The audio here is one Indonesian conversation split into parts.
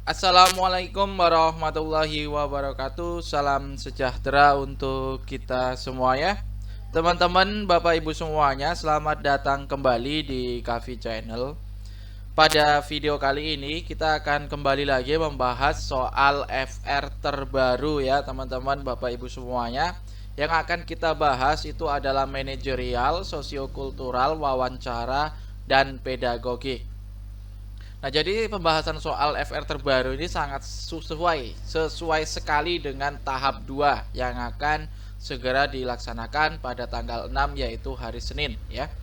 Assalamualaikum warahmatullahi wabarakatuh. Salam sejahtera untuk kita semua ya. Teman-teman, Bapak Ibu semuanya, selamat datang kembali di Kavi Channel. Pada video kali ini kita akan kembali lagi membahas soal FR terbaru ya, teman-teman, Bapak Ibu semuanya. Yang akan kita bahas itu adalah manajerial, sosiokultural, wawancara, dan pedagogik. Nah, jadi pembahasan soal FR terbaru ini sangat sesuai sekali dengan tahap 2 yang akan segera dilaksanakan pada tanggal 6 yaitu hari Senin ya.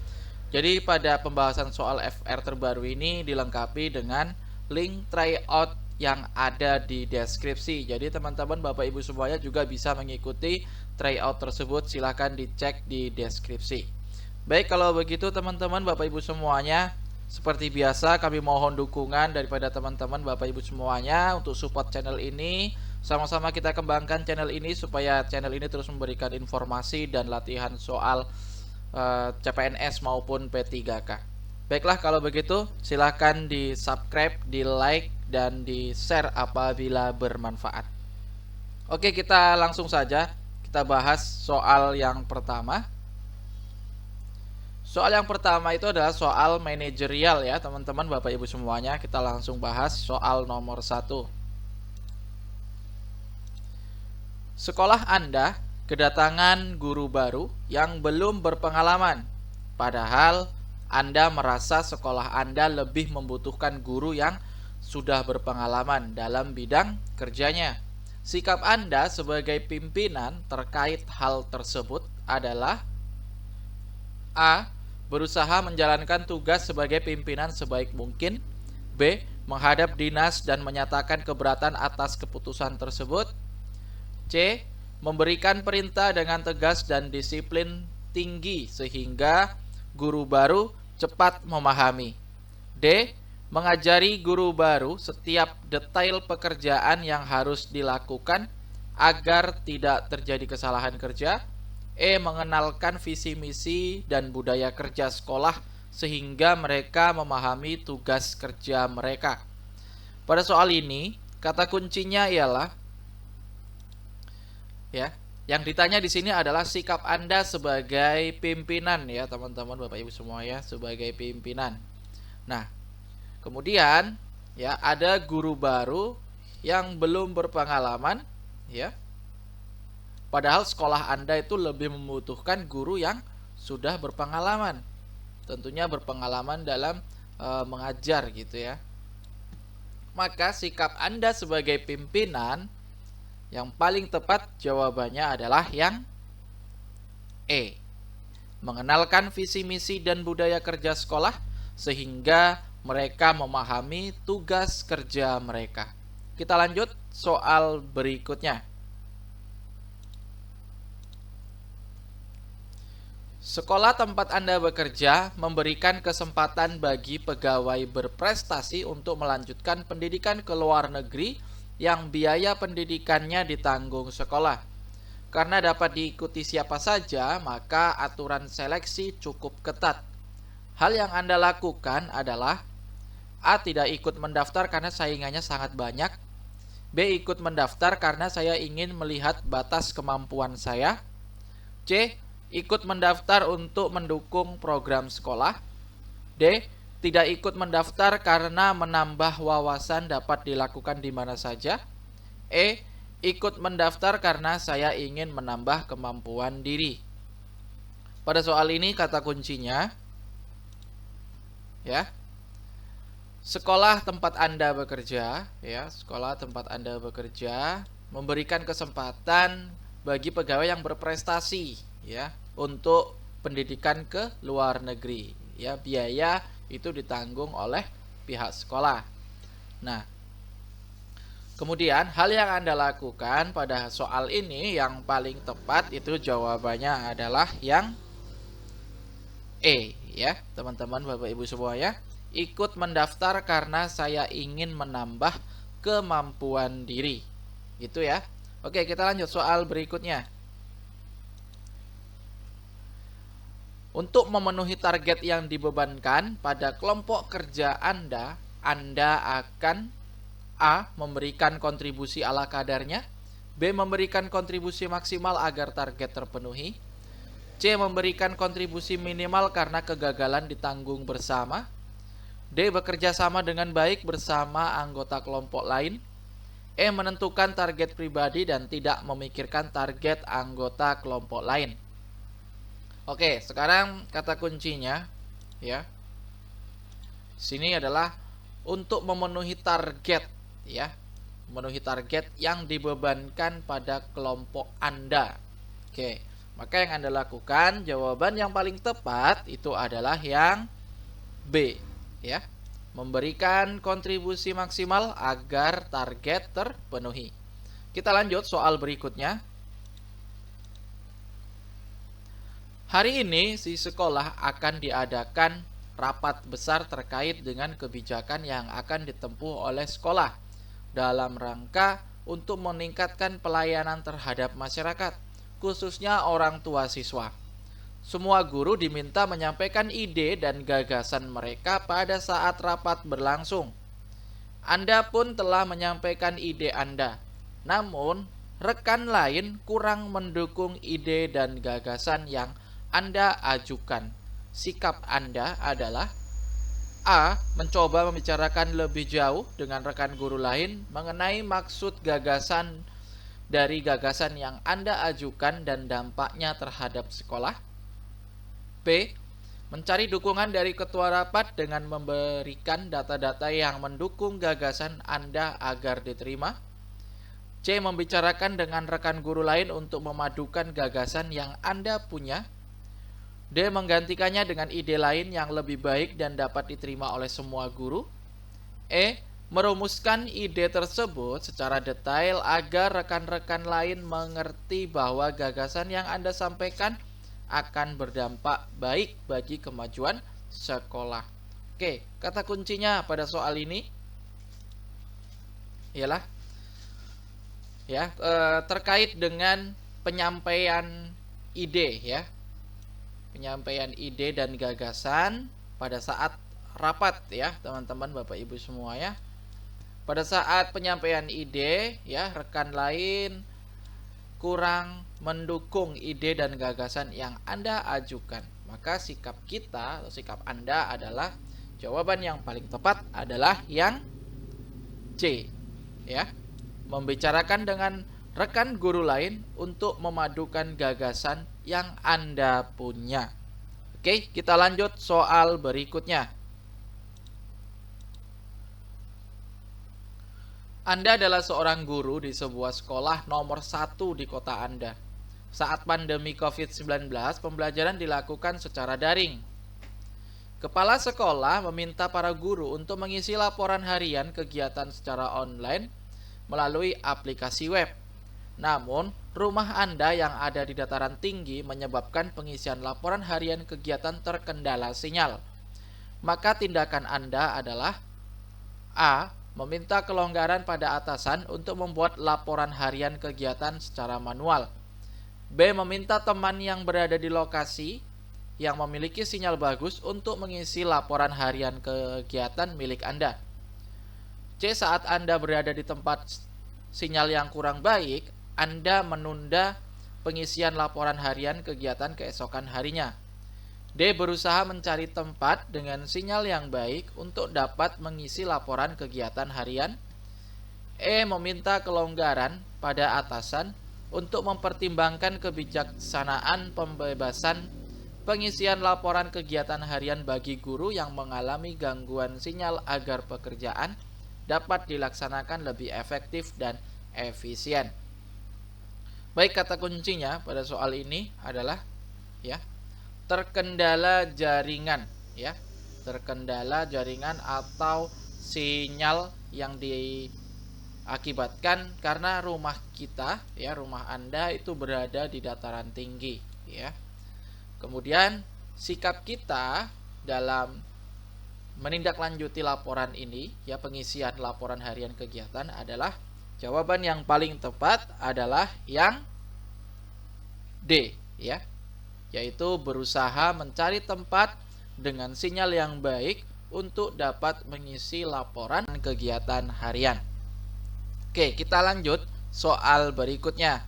Jadi pada pembahasan soal FR terbaru ini dilengkapi dengan link tryout yang ada di deskripsi. Jadi teman-teman Bapak Ibu semuanya juga bisa mengikuti tryout tersebut, silahkan dicek di deskripsi. Baik, kalau begitu teman-teman Bapak Ibu semuanya, seperti biasa kami mohon dukungan daripada teman-teman Bapak Ibu semuanya untuk support channel ini. Sama-sama kita kembangkan channel ini supaya channel ini terus memberikan informasi dan latihan soal CPNS maupun P3K. Baiklah, kalau begitu silahkan di subscribe, di like, dan di share apabila bermanfaat. Oke, kita langsung saja kita bahas soal yang pertama. Soal yang pertama itu adalah soal manajerial ya teman-teman Bapak Ibu semuanya. Kita langsung bahas soal nomor 1. Sekolah Anda kedatangan guru baru yang belum berpengalaman. Padahal Anda merasa sekolah Anda lebih membutuhkan guru yang sudah berpengalaman dalam bidang kerjanya. Sikap Anda sebagai pimpinan terkait hal tersebut adalah: A. Berusaha menjalankan tugas sebagai pimpinan sebaik mungkin. B. Menghadap dinas dan menyatakan keberatan atas keputusan tersebut. C. Memberikan perintah dengan tegas dan disiplin tinggi sehingga guru baru cepat memahami. D. Mengajari guru baru setiap detail pekerjaan yang harus dilakukan agar tidak terjadi kesalahan kerja. E. Mengenalkan visi misi dan budaya kerja sekolah sehingga mereka memahami tugas kerja mereka. Pada soal ini, kata kuncinya ialah ya, yang ditanya di sini adalah sikap Anda sebagai pimpinan ya, teman-teman Bapak Ibu semua ya, sebagai pimpinan. Nah, kemudian ya ada guru baru yang belum berpengalaman ya. Padahal sekolah Anda itu lebih membutuhkan guru yang sudah berpengalaman. Tentunya berpengalaman dalam mengajar gitu ya. Maka sikap Anda sebagai pimpinan yang paling tepat jawabannya adalah yang E. Mengenalkan visi misi dan budaya kerja sekolah sehingga mereka memahami tugas kerja mereka. Kita lanjut soal berikutnya. Sekolah tempat Anda bekerja memberikan kesempatan bagi pegawai berprestasi untuk melanjutkan pendidikan ke luar negeri yang biaya pendidikannya ditanggung sekolah. Karena dapat diikuti siapa saja, maka aturan seleksi cukup ketat. Hal yang Anda lakukan adalah: A. Tidak ikut mendaftar karena saingannya sangat banyak. B. Ikut mendaftar karena saya ingin melihat batas kemampuan saya. C. Ikut mendaftar untuk mendukung program sekolah. D. Tidak ikut mendaftar karena menambah wawasan dapat dilakukan di mana saja. E. Ikut mendaftar karena saya ingin menambah kemampuan diri. Pada soal ini kata kuncinya ya, sekolah tempat Anda bekerja ya, sekolah tempat Anda bekerja memberikan kesempatan bagi pegawai yang berprestasi ya untuk pendidikan ke luar negeri ya, biaya itu ditanggung oleh pihak sekolah. Nah, kemudian hal yang Anda lakukan pada soal ini yang paling tepat itu jawabannya adalah yang E ya, teman-teman Bapak Ibu semua ya. Ikut mendaftar karena saya ingin menambah kemampuan diri. Gitu ya. Oke, kita lanjut soal berikutnya. Untuk memenuhi target yang dibebankan pada kelompok kerja Anda akan A. Memberikan kontribusi ala kadarnya. B. Memberikan kontribusi maksimal agar target terpenuhi. C. Memberikan kontribusi minimal karena kegagalan ditanggung bersama. D. Bekerja sama dengan baik bersama anggota kelompok lain. E. Menentukan target pribadi dan tidak memikirkan target anggota kelompok lain. Oke, sekarang kata kuncinya ya. Sini adalah untuk memenuhi target ya. Memenuhi target yang dibebankan pada kelompok Anda. Oke, maka yang Anda lakukan, jawaban yang paling tepat itu adalah yang B ya. Memberikan kontribusi maksimal agar target terpenuhi. Kita lanjut soal berikutnya. Hari ini di sekolah akan diadakan rapat besar terkait dengan kebijakan yang akan ditempuh oleh sekolah dalam rangka untuk meningkatkan pelayanan terhadap masyarakat, khususnya orang tua siswa. Semua guru diminta menyampaikan ide dan gagasan mereka pada saat rapat berlangsung. Anda pun telah menyampaikan ide Anda, namun rekan lain kurang mendukung ide dan gagasan yang Anda ajukan. Sikap Anda adalah A. Mencoba membicarakan lebih jauh dengan rekan guru lain mengenai maksud gagasan dari gagasan yang Anda ajukan dan dampaknya terhadap sekolah. B. Mencari dukungan dari ketua rapat dengan memberikan data-data yang mendukung gagasan Anda agar diterima. C. Membicarakan dengan rekan guru lain untuk memadukan gagasan yang Anda punya. D. Menggantikannya dengan ide lain yang lebih baik dan dapat diterima oleh semua guru. E. Merumuskan ide tersebut secara detail agar rekan-rekan lain mengerti bahwa gagasan yang Anda sampaikan akan berdampak baik bagi kemajuan sekolah. Oke, kata kuncinya pada soal ini ialah terkait dengan penyampaian ide ya. Penyampaian ide dan gagasan pada saat rapat ya, teman-teman, Bapak Ibu semua ya. Pada saat penyampaian ide ya, rekan lain kurang mendukung ide dan gagasan yang Anda ajukan. Maka sikap kita atau sikap Anda adalah jawaban yang paling tepat adalah yang C ya. Membicarakan dengan rekan guru lain untuk memadukan gagasan yang Anda punya. Oke, kita lanjut soal berikutnya. Anda adalah seorang guru di sebuah sekolah nomor 1 di kota Anda. Saat pandemi COVID-19, pembelajaran dilakukan secara daring. Kepala sekolah meminta para guru untuk mengisi laporan harian kegiatan secara online melalui aplikasi web. Namun, rumah Anda yang ada di dataran tinggi menyebabkan pengisian laporan harian kegiatan terkendala sinyal. Maka tindakan Anda adalah A. Meminta kelonggaran pada atasan untuk membuat laporan harian kegiatan secara manual. B. Meminta teman yang berada di lokasi yang memiliki sinyal bagus untuk mengisi laporan harian kegiatan milik Anda. C. Saat Anda berada di tempat sinyal yang kurang baik, Anda menunda pengisian laporan harian kegiatan keesokan harinya. D. Berusaha mencari tempat dengan sinyal yang baik untuk dapat mengisi laporan kegiatan harian. E. Meminta kelonggaran pada atasan untuk mempertimbangkan kebijaksanaan pembebasan pengisian laporan kegiatan harian bagi guru yang mengalami gangguan sinyal agar pekerjaan dapat dilaksanakan lebih efektif dan efisien. Baik, kata kuncinya pada soal ini adalah ya, terkendala jaringan ya. Terkendala jaringan atau sinyal yang diakibatkan karena rumah kita ya, rumah Anda itu berada di dataran tinggi ya. Kemudian sikap kita dalam menindaklanjuti laporan ini ya, pengisian laporan harian kegiatan adalah jawaban yang paling tepat adalah yang D ya, yaitu berusaha mencari tempat dengan sinyal yang baik untuk dapat mengisi laporan kegiatan harian. Oke, kita lanjut soal berikutnya.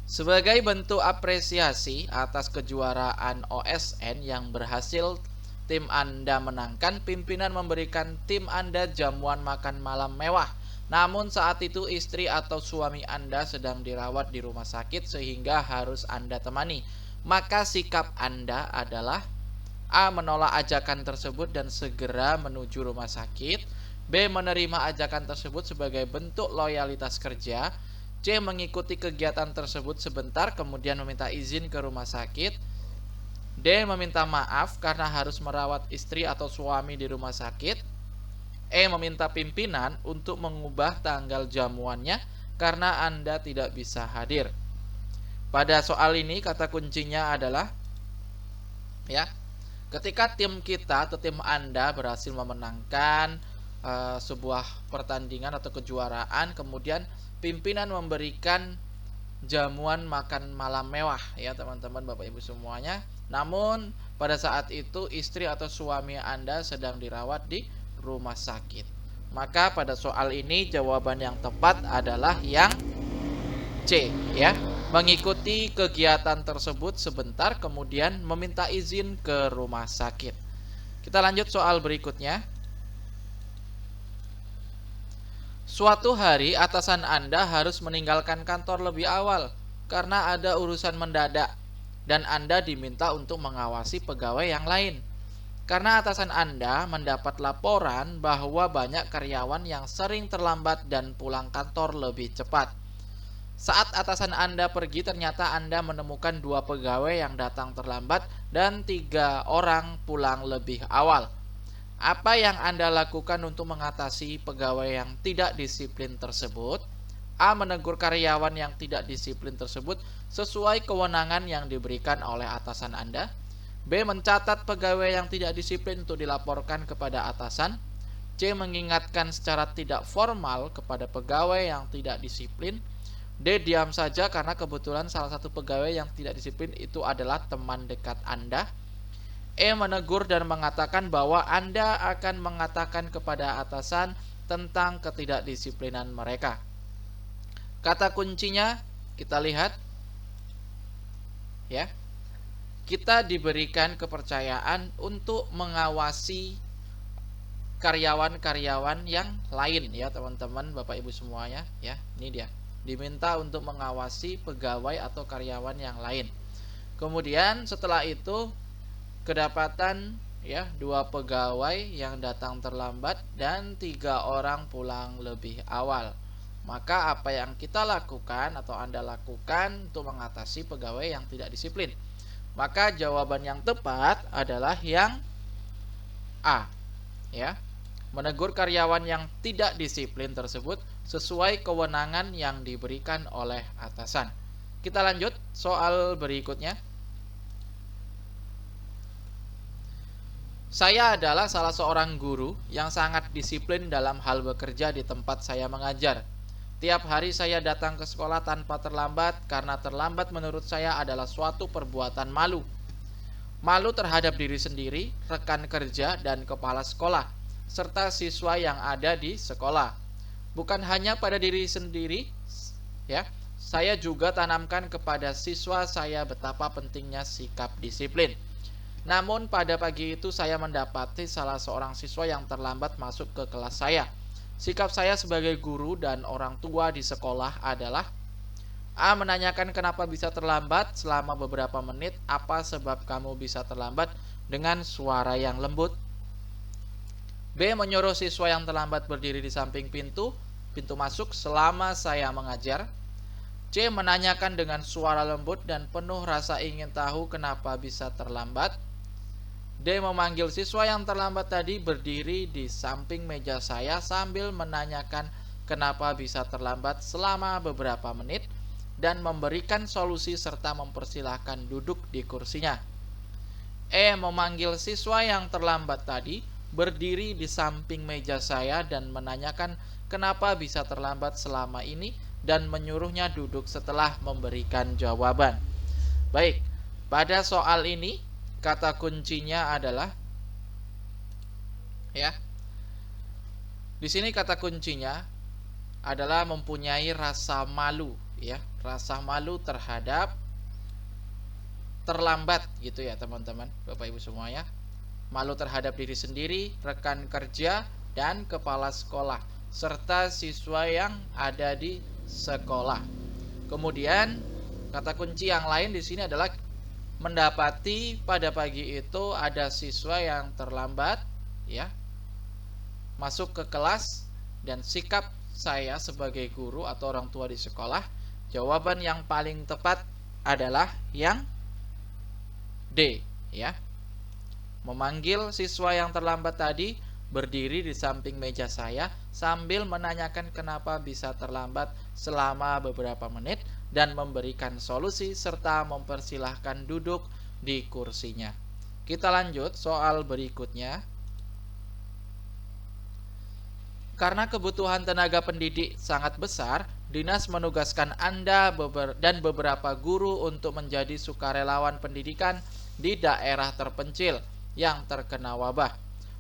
Sebagai bentuk apresiasi atas kejuaraan OSN yang berhasil tim Anda menangkan, pimpinan memberikan tim Anda jamuan makan malam mewah. Namun saat itu istri atau suami Anda sedang dirawat di rumah sakit sehingga harus Anda temani. Maka sikap Anda adalah: A. Menolak ajakan tersebut dan segera menuju rumah sakit. B. Menerima ajakan tersebut sebagai bentuk loyalitas kerja. C. Mengikuti kegiatan tersebut sebentar kemudian meminta izin ke rumah sakit. D. Meminta maaf karena harus merawat istri atau suami di rumah sakit. E. Meminta pimpinan untuk mengubah tanggal jamuannya karena Anda tidak bisa hadir. Pada soal ini kata kuncinya adalah, ya, ketika tim kita atau tim Anda berhasil memenangkan sebuah pertandingan atau kejuaraan, kemudian pimpinan memberikan jamuan makan malam mewah, ya teman-teman, Bapak Ibu semuanya. Namun pada saat itu istri atau suami Anda sedang dirawat di rumah sakit. Maka pada soal ini jawaban yang tepat adalah yang C, ya. Mengikuti kegiatan tersebut sebentar kemudian meminta izin ke rumah sakit. Kita lanjut soal berikutnya. Suatu hari atasan Anda harus meninggalkan kantor lebih awal karena ada urusan mendadak dan Anda diminta untuk mengawasi pegawai yang lain. Karena atasan Anda mendapat laporan bahwa banyak karyawan yang sering terlambat dan pulang kantor lebih cepat. Saat atasan Anda pergi, ternyata Anda menemukan 2 pegawai yang datang terlambat dan 3 orang pulang lebih awal. Apa yang Anda lakukan untuk mengatasi pegawai yang tidak disiplin tersebut? A. Menegur karyawan yang tidak disiplin tersebut sesuai kewenangan yang diberikan oleh atasan Anda. B. Mencatat pegawai yang tidak disiplin untuk dilaporkan kepada atasan. C. Mengingatkan secara tidak formal kepada pegawai yang tidak disiplin. D. Diam saja karena kebetulan salah satu pegawai yang tidak disiplin itu adalah teman dekat Anda. E. Menegur dan mengatakan bahwa Anda akan mengatakan kepada atasan tentang ketidakdisiplinan mereka. Kata kuncinya kita lihat, ya. Kita diberikan kepercayaan untuk mengawasi karyawan-karyawan yang lain, ya teman-teman, Bapak Ibu semuanya, ya. Ini dia. Diminta untuk mengawasi pegawai atau karyawan yang lain. Kemudian setelah itu kedapatan, ya, 2 pegawai yang datang terlambat dan 3 orang pulang lebih awal. Maka apa yang kita lakukan atau Anda lakukan untuk mengatasi pegawai yang tidak disiplin? Maka jawaban yang tepat adalah yang A, ya. Menegur karyawan yang tidak disiplin tersebut sesuai kewenangan yang diberikan oleh atasan. Kita lanjut soal berikutnya. Saya adalah salah seorang guru yang sangat disiplin dalam hal bekerja di tempat saya mengajar. Tiap hari saya datang ke sekolah tanpa terlambat karena terlambat menurut saya adalah suatu perbuatan malu. Malu terhadap diri sendiri, rekan kerja, dan kepala sekolah, serta siswa yang ada di sekolah. Bukan hanya pada diri sendiri, ya, saya juga tanamkan kepada siswa saya betapa pentingnya sikap disiplin. Namun pada pagi itu saya mendapati salah seorang siswa yang terlambat masuk ke kelas saya. Sikap saya sebagai guru dan orang tua di sekolah adalah: A. Menanyakan kenapa bisa terlambat selama beberapa menit. Apa sebab kamu bisa terlambat, dengan suara yang lembut. B. Menyuruh siswa yang terlambat berdiri di samping pintu masuk selama saya mengajar. C. Menanyakan dengan suara lembut dan penuh rasa ingin tahu kenapa bisa terlambat. D. Memanggil siswa yang terlambat tadi berdiri di samping meja saya sambil menanyakan kenapa bisa terlambat selama beberapa menit dan memberikan solusi serta mempersilahkan duduk di kursinya. E. Memanggil siswa yang terlambat tadi berdiri di samping meja saya dan menanyakan kenapa bisa terlambat selama ini dan menyuruhnya duduk setelah memberikan jawaban. Baik, pada soal ini kata kuncinya adalah, ya, Di sini kata kuncinya adalah mempunyai rasa malu, ya, rasa malu terhadap terlambat gitu ya teman-teman, Bapak Ibu semuanya. Malu terhadap diri sendiri, rekan kerja, dan kepala sekolah, serta siswa yang ada di sekolah. Kemudian kata kunci yang lain di sini adalah mendapati pada pagi itu ada siswa yang terlambat, ya, masuk ke kelas, dan sikap saya sebagai guru atau orang tua di sekolah, jawaban yang paling tepat adalah yang D, ya. Memanggil siswa yang terlambat tadi, berdiri di samping meja saya sambil menanyakan kenapa bisa terlambat selama beberapa menit dan memberikan solusi serta mempersilahkan duduk di kursinya. Kita lanjut soal berikutnya. Karena kebutuhan tenaga pendidik sangat besar, dinas menugaskan Anda dan beberapa guru untuk menjadi sukarelawan pendidikan di daerah terpencil yang terkena wabah.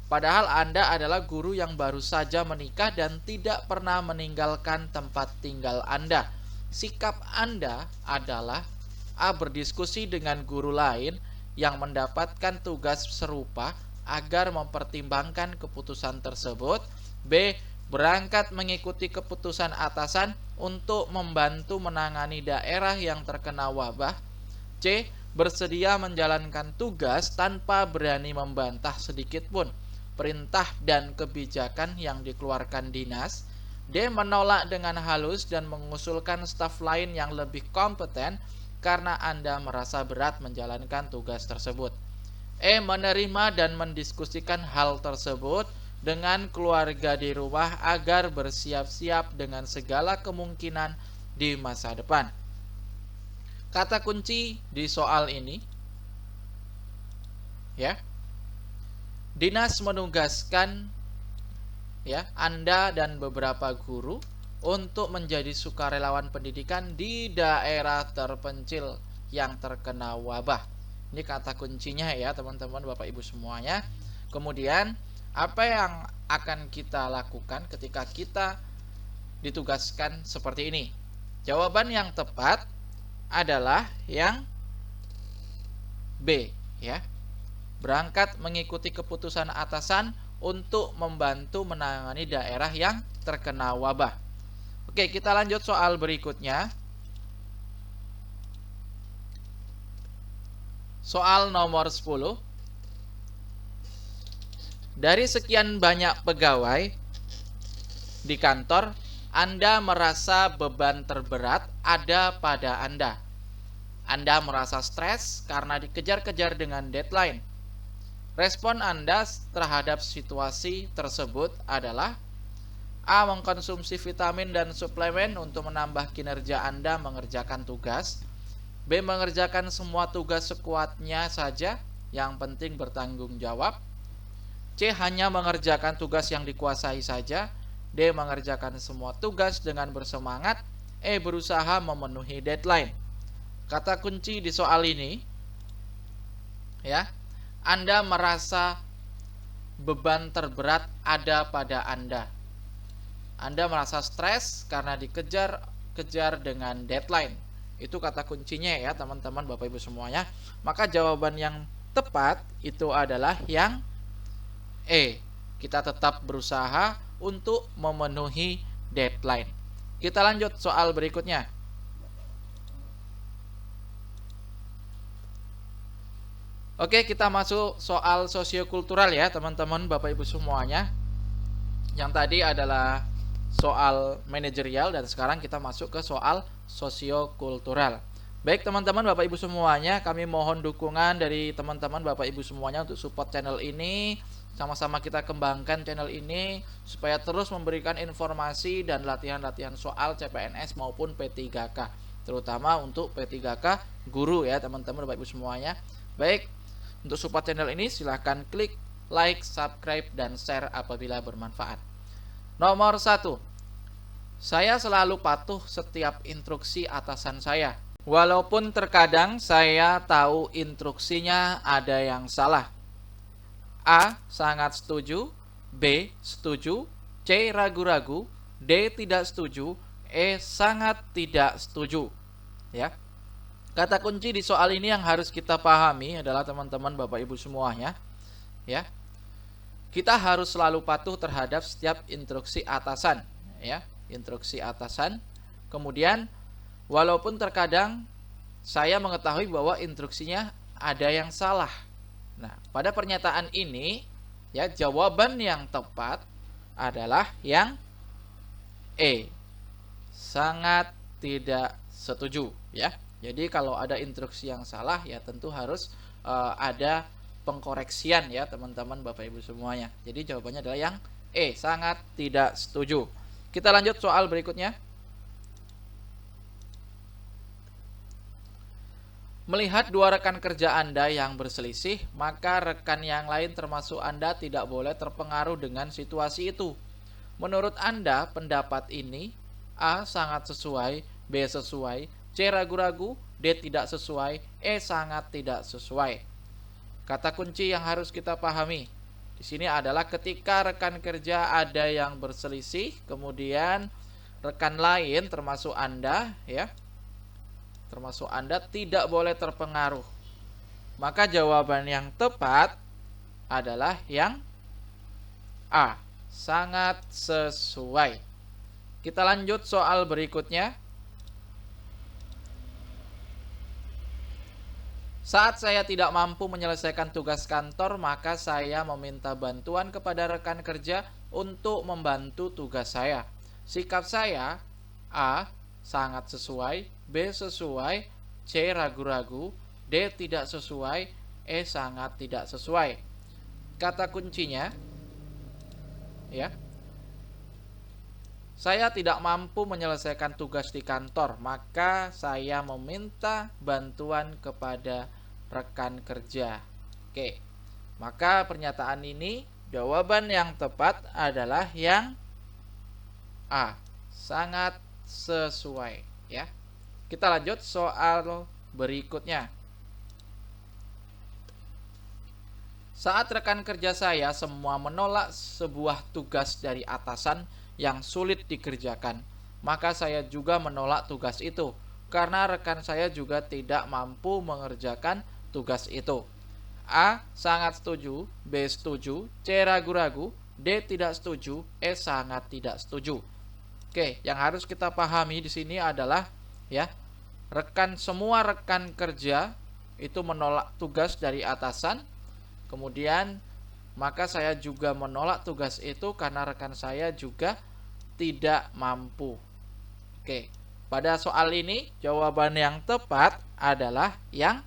Padahal Anda adalah guru yang baru saja menikah dan tidak pernah meninggalkan tempat tinggal Anda. Sikap Anda adalah A. Berdiskusi dengan guru lain yang mendapatkan tugas serupa agar mempertimbangkan keputusan tersebut. B. Berangkat mengikuti keputusan atasan untuk membantu menangani daerah yang terkena wabah. C. Bersedia menjalankan tugas tanpa berani membantah sedikitpun perintah dan kebijakan yang dikeluarkan dinas. D. Menolak dengan halus dan mengusulkan staf lain yang lebih kompeten karena Anda merasa berat menjalankan tugas tersebut. E. Menerima dan mendiskusikan hal tersebut dengan keluarga di rumah agar bersiap-siap dengan segala kemungkinan di masa depan. Kata kunci di soal ini, ya, dinas menugaskan, ya, Anda dan beberapa guru untuk menjadi sukarelawan pendidikan di daerah terpencil yang terkena wabah. Ini kata kuncinya ya teman-teman, Bapak Ibu semuanya. Kemudian apa yang akan kita lakukan ketika kita ditugaskan seperti ini? Jawaban yang tepat adalah yang B, ya. Berangkat mengikuti keputusan atasan untuk membantu menangani daerah yang terkena wabah. Oke, kita lanjut soal berikutnya. Soal nomor 10. Dari sekian banyak pegawai di kantor, Anda merasa beban terberat ada pada Anda. Anda merasa stres karena dikejar-kejar dengan deadline. Respon Anda terhadap situasi tersebut adalah A. Mengkonsumsi vitamin dan suplemen untuk menambah kinerja Anda mengerjakan tugas. B. Mengerjakan semua tugas sekuatnya saja, yang penting bertanggung jawab. C. Hanya mengerjakan tugas yang dikuasai saja. D. Mengerjakan semua tugas dengan bersemangat. E. Berusaha memenuhi deadline. Kata kunci di soal ini, ya, Anda merasa beban terberat ada pada Anda. Anda merasa stres karena dikejar-kejar dengan deadline. Itu kata kuncinya ya teman-teman, Bapak Ibu semuanya. Maka jawaban yang tepat itu adalah yang E. Kita tetap berusaha untuk memenuhi deadline. Kita lanjut soal berikutnya. Oke, kita masuk soal sosiokultural ya teman-teman, Bapak Ibu semuanya. Yang tadi adalah soal manajerial dan sekarang kita masuk ke soal sosiokultural. Baik teman-teman, Bapak Ibu semuanya, kami mohon dukungan dari teman-teman Bapak Ibu semuanya untuk support channel ini. Sama-sama kita kembangkan channel ini supaya terus memberikan informasi dan latihan-latihan soal CPNS maupun P3K, terutama untuk P3K guru ya teman-teman Bapak Ibu semuanya. Baik, untuk support channel ini silahkan klik like, subscribe, dan share apabila bermanfaat. Nomor 1. Saya selalu patuh setiap instruksi atasan saya, walaupun terkadang saya tahu instruksinya ada yang salah. A. Sangat setuju. B. Setuju. C. Ragu-ragu, D. Tidak setuju, E. Sangat tidak setuju. Ya. Kata kunci di soal ini yang harus kita pahami adalah teman-teman Bapak Ibu semuanya, ya. Kita harus selalu patuh terhadap setiap instruksi atasan, ya. Instruksi atasan. Kemudian walaupun terkadang saya mengetahui bahwa instruksinya ada yang salah. Nah, pada pernyataan ini, ya, jawaban yang tepat adalah yang E. Sangat tidak setuju, ya. Jadi kalau ada instruksi yang salah, ya tentu harus ada pengkoreksian, ya teman-teman Bapak Ibu semuanya. Jadi jawabannya adalah yang E. Sangat tidak setuju. Kita lanjut soal berikutnya. Melihat dua rekan kerja Anda yang berselisih, maka rekan yang lain termasuk Anda tidak boleh terpengaruh dengan situasi itu. Menurut Anda, pendapat ini A. Sangat sesuai, B. Sesuai, C. Ragu-ragu, D. Tidak sesuai, E. Sangat tidak sesuai. Kata kunci yang harus kita pahami di sini adalah ketika rekan kerja ada yang berselisih, kemudian rekan lain termasuk Anda, ya, termasuk Anda tidak boleh terpengaruh. Maka jawaban yang tepat adalah yang A. Sangat sesuai. Kita lanjut soal berikutnya. Saat saya tidak mampu menyelesaikan tugas kantor, maka saya meminta bantuan kepada rekan kerja untuk membantu tugas saya. Sikap saya A. Sangat sesuai, B. Sesuai, C. Ragu-ragu, D. Tidak sesuai, E. Sangat tidak sesuai. Kata kuncinya, ya, saya tidak mampu menyelesaikan tugas di kantor, maka saya meminta bantuan kepada rekan kerja. Oke, maka pernyataan ini jawaban yang tepat adalah yang A. Sangat sesuai, ya. Kita lanjut soal berikutnya. Saat rekan kerja saya semua menolak sebuah tugas dari atasan yang sulit dikerjakan, maka saya juga menolak tugas itu karena rekan saya juga tidak mampu mengerjakan tugas itu. A. Sangat setuju, B. Setuju, C. Ragu-ragu, D. Tidak setuju, E. Sangat tidak setuju. Oke, yang harus kita pahami di sini adalah, ya, semua rekan kerja itu menolak tugas dari atasan. Kemudian maka saya juga menolak tugas itu karena rekan saya juga tidak mampu. Oke, pada soal ini jawaban yang tepat adalah yang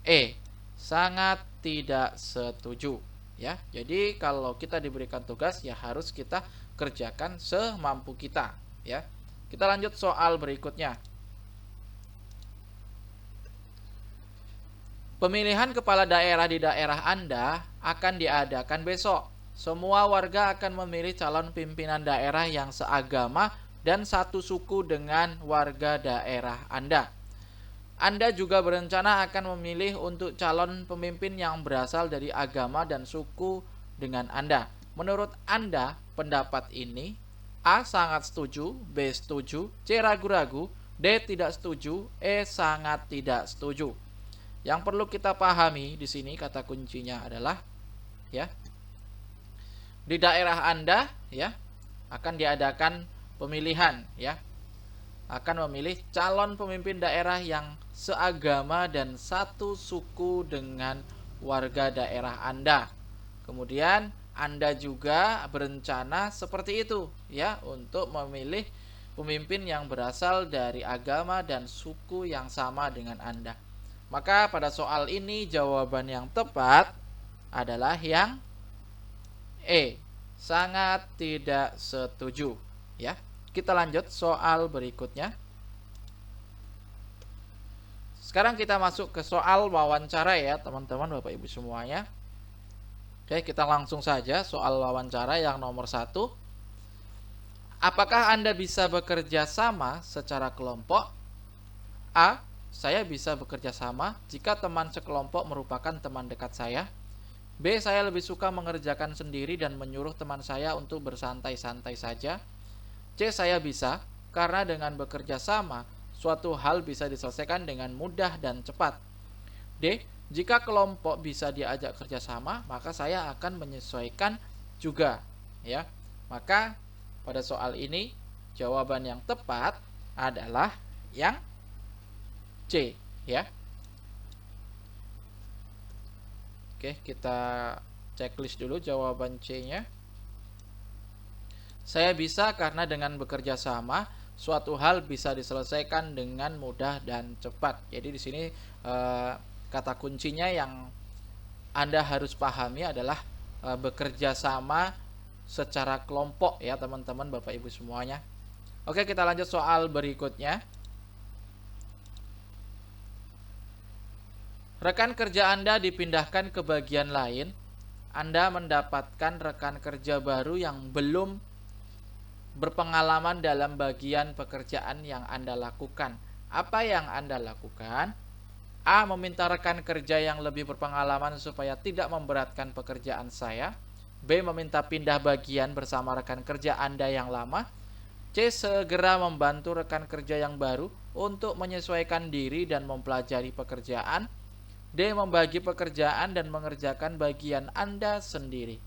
E. Sangat tidak setuju, ya. Jadi kalau kita diberikan tugas, ya harus kita kerjakan semampu kita, ya. Kita lanjut soal berikutnya. Pemilihan kepala daerah di daerah Anda akan diadakan besok. Semua warga akan memilih calon pimpinan daerah yang seagama dan satu suku dengan warga daerah Anda. Anda juga berencana akan memilih untuk calon pemimpin yang berasal dari agama dan suku dengan Anda. Menurut Anda, pendapat ini A. Sangat setuju, B. Setuju, C. Ragu-ragu, D. Tidak setuju, E. Sangat tidak setuju. Yang perlu kita pahami di sini kata kuncinya adalah, ya, di daerah Anda, ya, akan diadakan pemilihan, ya. Akan memilih calon pemimpin daerah yang seagama dan satu suku dengan warga daerah Anda. Kemudian Anda juga berencana seperti itu, ya, untuk memilih pemimpin yang berasal dari agama dan suku yang sama dengan Anda. Maka pada soal ini jawaban yang tepat adalah yang E. Sangat tidak setuju, ya. Kita lanjut soal berikutnya. Sekarang kita masuk ke soal wawancara, ya teman-teman Bapak Ibu semuanya. Oke, kita langsung saja soal wawancara yang nomor 1. Apakah Anda bisa bekerja sama secara kelompok? A. Saya bisa bekerja sama jika teman sekelompok merupakan teman dekat saya. B. Saya lebih suka mengerjakan sendiri dan menyuruh teman saya untuk bersantai-santai saja. C. Saya bisa, karena dengan bekerja sama, suatu hal bisa diselesaikan dengan mudah dan cepat. D. Jika kelompok bisa diajak kerjasama, maka saya akan menyesuaikan juga. Ya, maka pada soal ini jawaban yang tepat adalah yang C. Ya, oke, kita checklist dulu jawaban C-nya. Saya bisa karena dengan bekerja sama, suatu hal bisa diselesaikan dengan mudah dan cepat. Jadi di sini kata kuncinya yang Anda harus pahami adalah bekerja sama secara kelompok ya teman-teman, Bapak Ibu semuanya. Oke, kita lanjut soal berikutnya. Rekan kerja Anda dipindahkan ke bagian lain. Anda mendapatkan rekan kerja baru yang belum berpengalaman dalam bagian pekerjaan yang Anda lakukan. Apa yang Anda lakukan? A. Meminta rekan kerja yang lebih berpengalaman supaya tidak memberatkan pekerjaan saya. B. Meminta pindah bagian bersama rekan kerja Anda yang lama. C. Segera membantu rekan kerja yang baru untuk menyesuaikan diri dan mempelajari pekerjaan. D. Membagi pekerjaan dan mengerjakan bagian Anda sendiri.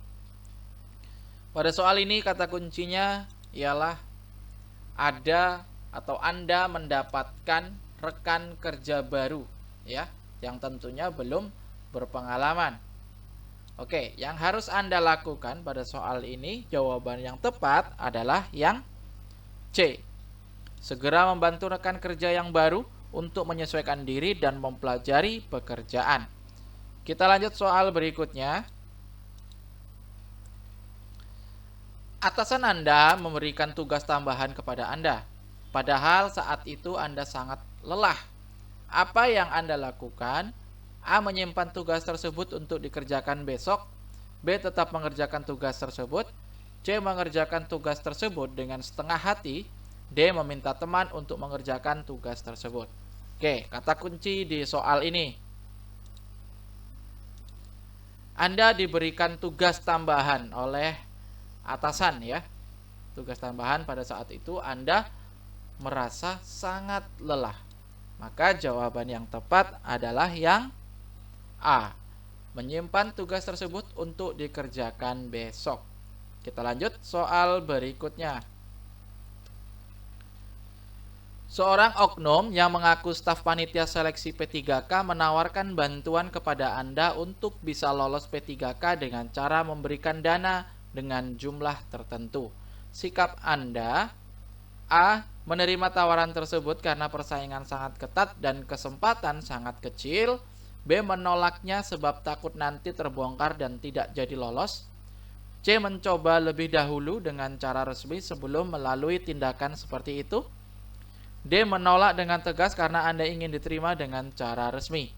Pada soal ini kata kuncinya ialah ada atau Anda mendapatkan rekan kerja baru ya, yang tentunya belum berpengalaman. Oke, yang harus Anda lakukan pada soal ini, jawaban yang tepat adalah yang C. Segera membantu rekan kerja yang baru untuk menyesuaikan diri dan mempelajari pekerjaan. Kita lanjut soal berikutnya. Atasan Anda memberikan tugas tambahan kepada Anda, padahal saat itu Anda sangat lelah. Apa yang Anda lakukan? A. Menyimpan tugas tersebut untuk dikerjakan besok. B. Tetap mengerjakan tugas tersebut. C. Mengerjakan tugas tersebut dengan setengah hati. D. Meminta teman untuk mengerjakan tugas tersebut. Oke, kata kunci di soal ini. Anda diberikan tugas tambahan oleh atasan ya. Tugas tambahan pada saat itu Anda merasa sangat lelah. Maka jawaban yang tepat adalah yang A. Menyimpan tugas tersebut untuk dikerjakan besok. Kita lanjut soal berikutnya. Seorang oknum yang mengaku staf panitia seleksi P3K menawarkan bantuan kepada Anda untuk bisa lolos P3K dengan cara memberikan dana dengan jumlah tertentu. Sikap Anda: A. Menerima tawaran tersebut karena persaingan sangat ketat dan kesempatan sangat kecil. B. Menolaknya sebab takut nanti terbongkar dan tidak jadi lolos. C. Mencoba lebih dahulu dengan cara resmi sebelum melalui tindakan seperti itu. D. Menolak dengan tegas karena Anda ingin diterima dengan cara resmi.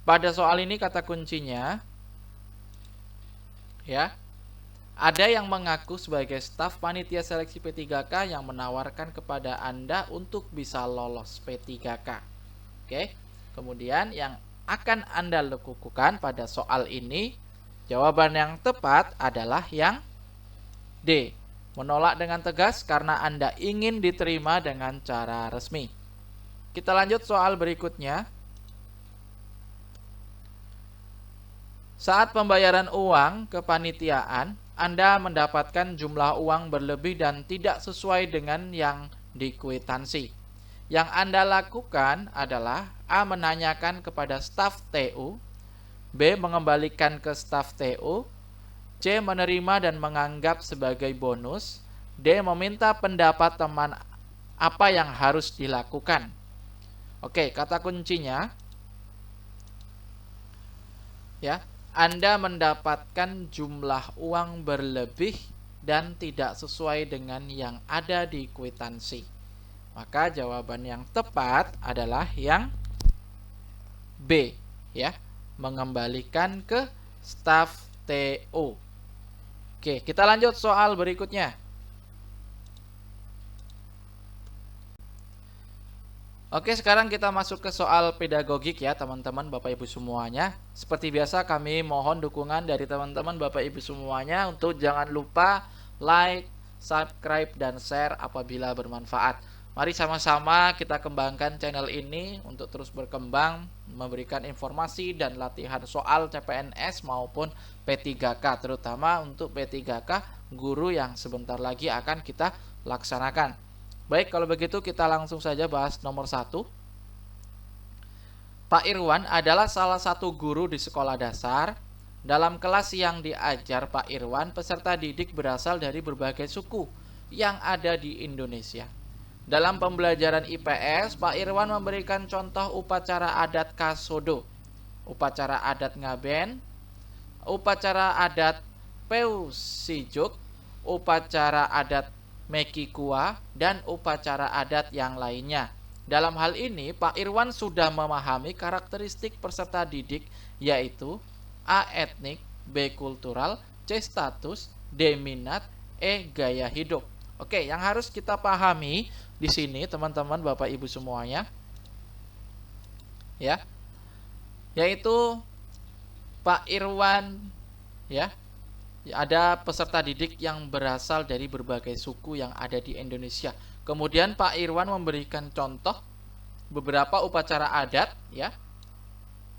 Pada soal ini kata kuncinya ya, ada yang mengaku sebagai staf panitia seleksi P3K yang menawarkan kepada Anda untuk bisa lolos P3K. Oke. Kemudian yang akan Anda lakukan pada soal ini, jawaban yang tepat adalah yang D. Menolak dengan tegas karena Anda ingin diterima dengan cara resmi. Kita lanjut soal berikutnya. Saat pembayaran uang kepanitiaan, Anda mendapatkan jumlah uang berlebih dan tidak sesuai dengan yang dikwitansi. Yang Anda lakukan adalah A. Menanyakan kepada staf TU. B. Mengembalikan ke staf TU. C. Menerima dan menganggap sebagai bonus. D. Meminta pendapat teman apa yang harus dilakukan. Oke, kata kuncinya ya, Anda mendapatkan jumlah uang berlebih dan tidak sesuai dengan yang ada di kwitansi. Maka jawaban yang tepat adalah yang B ya, mengembalikan ke staf TU. Oke, kita lanjut soal berikutnya. Oke, sekarang kita masuk ke soal pedagogik ya teman-teman Bapak Ibu semuanya. Seperti biasa kami mohon dukungan dari teman-teman Bapak Ibu semuanya untuk jangan lupa like, subscribe, dan share apabila bermanfaat. Mari sama-sama kita kembangkan channel ini untuk terus berkembang, memberikan informasi dan latihan soal CPNS maupun P3K, terutama untuk P3K guru yang sebentar lagi akan kita laksanakan. Baik, kalau begitu kita langsung saja bahas nomor 1. Pak Irwan adalah salah satu guru di sekolah dasar. Dalam kelas yang diajar Pak Irwan, peserta didik berasal dari berbagai suku yang ada di Indonesia. Dalam pembelajaran IPS, Pak Irwan memberikan contoh upacara adat Kasodo, upacara adat Ngaben, upacara adat Peusijuk, upacara adat Mekikua, dan upacara adat yang lainnya. Dalam hal ini, Pak Irwan sudah memahami karakteristik peserta didik, yaitu A. Etnik, B. Kultural, C. Status, D. Minat, E. Gaya hidup. Oke, yang harus kita pahami di sini, teman-teman, Bapak Ibu semuanya, ya, yaitu Pak Irwan, ya, ada peserta didik yang berasal dari berbagai suku yang ada di Indonesia. Kemudian Pak Irwan memberikan contoh beberapa upacara adat, ya.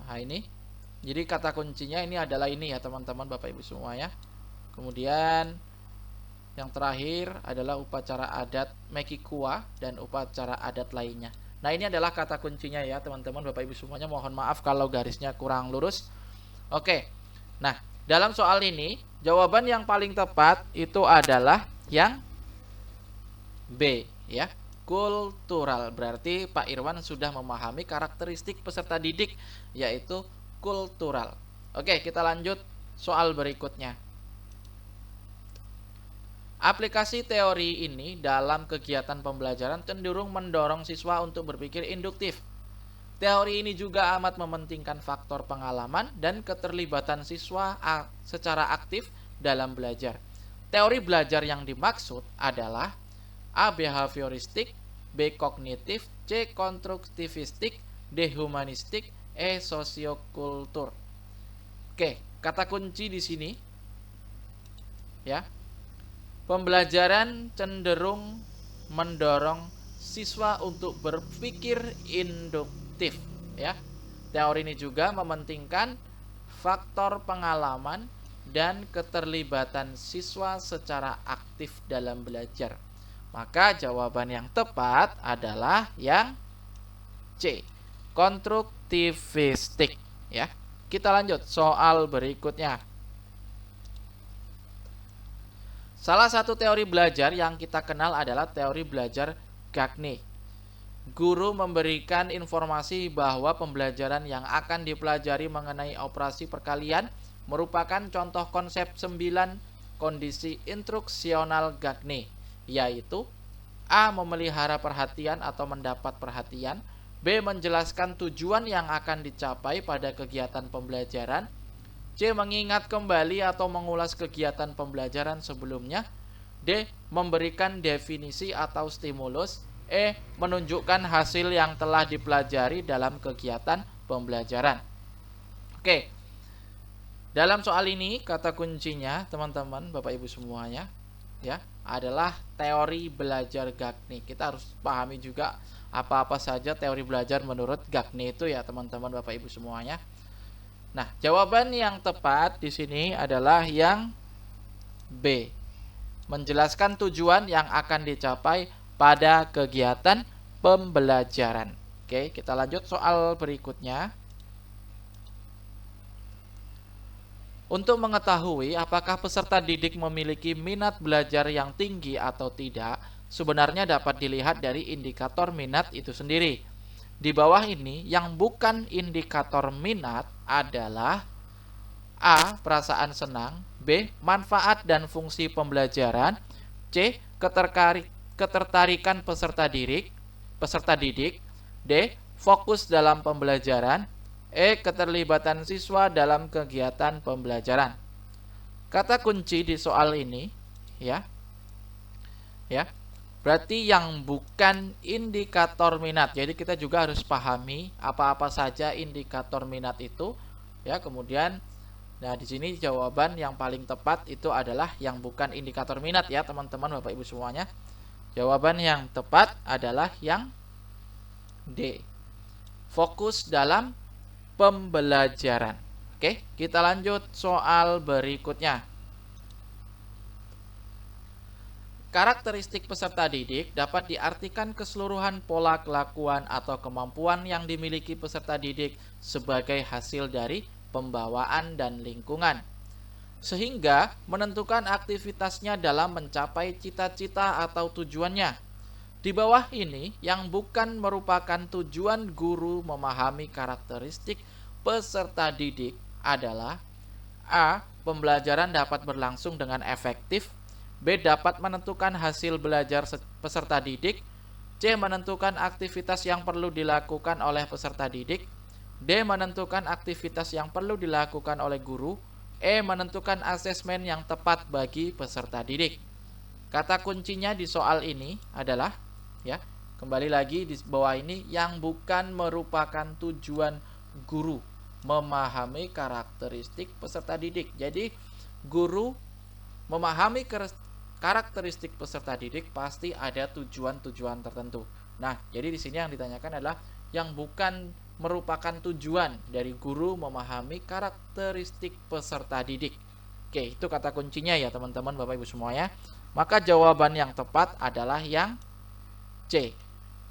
Nah, ini. Jadi kata kuncinya ini adalah ini ya, teman-teman Bapak Ibu semua ya. Kemudian yang terakhir adalah upacara adat Mekikua dan upacara adat lainnya. Nah, ini adalah kata kuncinya ya, teman-teman Bapak Ibu semuanya. Mohon maaf kalau garisnya kurang lurus. Oke. Nah, dalam soal ini, jawaban yang paling tepat itu adalah yang B, ya, kultural. Berarti Pak Irwan sudah memahami karakteristik peserta didik, yaitu kultural. Oke, kita lanjut soal berikutnya. Aplikasi teori ini dalam kegiatan pembelajaran cenderung mendorong siswa untuk berpikir induktif. Teori ini juga amat mementingkan faktor pengalaman dan keterlibatan siswa secara aktif dalam belajar. Teori belajar yang dimaksud adalah A. Behavioristik, B. Kognitif, C. Konstruktivistik, D. Humanistik, E. Sosiokultur. Oke, kata kunci di sini, ya, pembelajaran cenderung mendorong siswa untuk berpikir induktif, ya. Teori ini juga mementingkan faktor pengalaman dan keterlibatan siswa secara aktif dalam belajar. Maka jawaban yang tepat adalah yang C, konstruktivistik, ya. Kita lanjut soal berikutnya. Salah satu teori belajar yang kita kenal adalah teori belajar Gagne. Guru memberikan informasi bahwa pembelajaran yang akan dipelajari mengenai operasi perkalian merupakan contoh konsep 9 kondisi instruksional Gagne, yaitu A. Memelihara perhatian atau mendapat perhatian, B. Menjelaskan tujuan yang akan dicapai pada kegiatan pembelajaran, C. Mengingat kembali atau mengulas kegiatan pembelajaran sebelumnya, D. Memberikan definisi atau stimulus, E. Menunjukkan hasil yang telah dipelajari dalam kegiatan pembelajaran. Oke, dalam soal ini kata kuncinya, teman-teman Bapak Ibu semuanya, ya, adalah teori belajar Gagne. Kita harus pahami juga apa-apa saja teori belajar menurut Gagne itu ya, teman-teman Bapak Ibu semuanya. Nah, jawaban yang tepat di sini adalah yang B. Menjelaskan tujuan yang akan dicapai pada kegiatan pembelajaran. Oke, kita lanjut soal berikutnya. Untuk mengetahui apakah peserta didik memiliki minat belajar yang tinggi atau tidak, sebenarnya dapat dilihat dari indikator minat itu sendiri. Di bawah ini, yang bukan indikator minat adalah A. Perasaan senang, B. Manfaat dan fungsi pembelajaran, C. Ketertarikan peserta didik, D. Fokus dalam pembelajaran, E. Keterlibatan siswa dalam kegiatan pembelajaran. Kata kunci di soal ini, ya, Berarti yang bukan indikator minat. Jadi kita juga harus pahami apa-apa saja indikator minat itu, ya. Kemudian, nah di sini jawaban yang paling tepat itu adalah yang bukan indikator minat, ya teman-teman Bapak Ibu semuanya. Jawaban yang tepat adalah yang D. Fokus dalam pembelajaran. Oke, kita lanjut soal berikutnya. Karakteristik peserta didik dapat diartikan keseluruhan pola kelakuan atau kemampuan yang dimiliki peserta didik sebagai hasil dari pembawaan dan lingkungan, sehingga menentukan aktivitasnya dalam mencapai cita-cita atau tujuannya. Di bawah ini, yang bukan merupakan tujuan guru memahami karakteristik peserta didik adalah: A. Pembelajaran dapat berlangsung dengan efektif. B. Dapat menentukan hasil belajar peserta didik. C. Menentukan aktivitas yang perlu dilakukan oleh peserta didik. D. Menentukan aktivitas yang perlu dilakukan oleh guru. E. Menentukan asesmen yang tepat bagi peserta didik. Kata kuncinya di soal ini adalah, ya, kembali lagi di bawah ini, yang bukan merupakan tujuan guru memahami karakteristik peserta didik. Jadi guru memahami karakteristik peserta didik pasti ada tujuan-tujuan tertentu. Nah, jadi di sini yang ditanyakan adalah yang bukan merupakan tujuan dari guru memahami karakteristik peserta didik. Oke, itu kata kuncinya ya teman-teman Bapak Ibu semuanya. Maka jawaban yang tepat adalah yang C.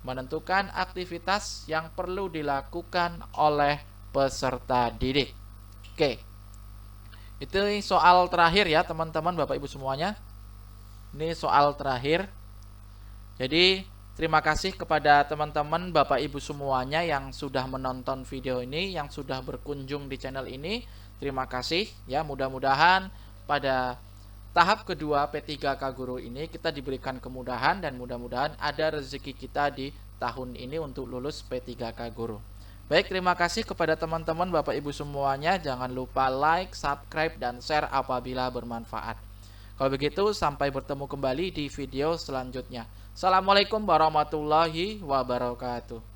Menentukan aktivitas yang perlu dilakukan oleh peserta didik. Oke. Itu soal terakhir ya teman-teman Bapak Ibu semuanya. Ini soal terakhir. Jadi terima kasih kepada teman-teman Bapak Ibu semuanya yang sudah menonton video ini, yang sudah berkunjung di channel ini. Terima kasih ya, mudah-mudahan pada tahap kedua P3K Guru ini kita diberikan kemudahan, dan mudah-mudahan ada rezeki kita di tahun ini untuk lulus P3K Guru. Baik, terima kasih kepada teman-teman Bapak Ibu semuanya. Jangan lupa like, subscribe, dan share apabila bermanfaat. Kalau begitu, sampai bertemu kembali di video selanjutnya. Assalamualaikum warahmatullahi wabarakatuh.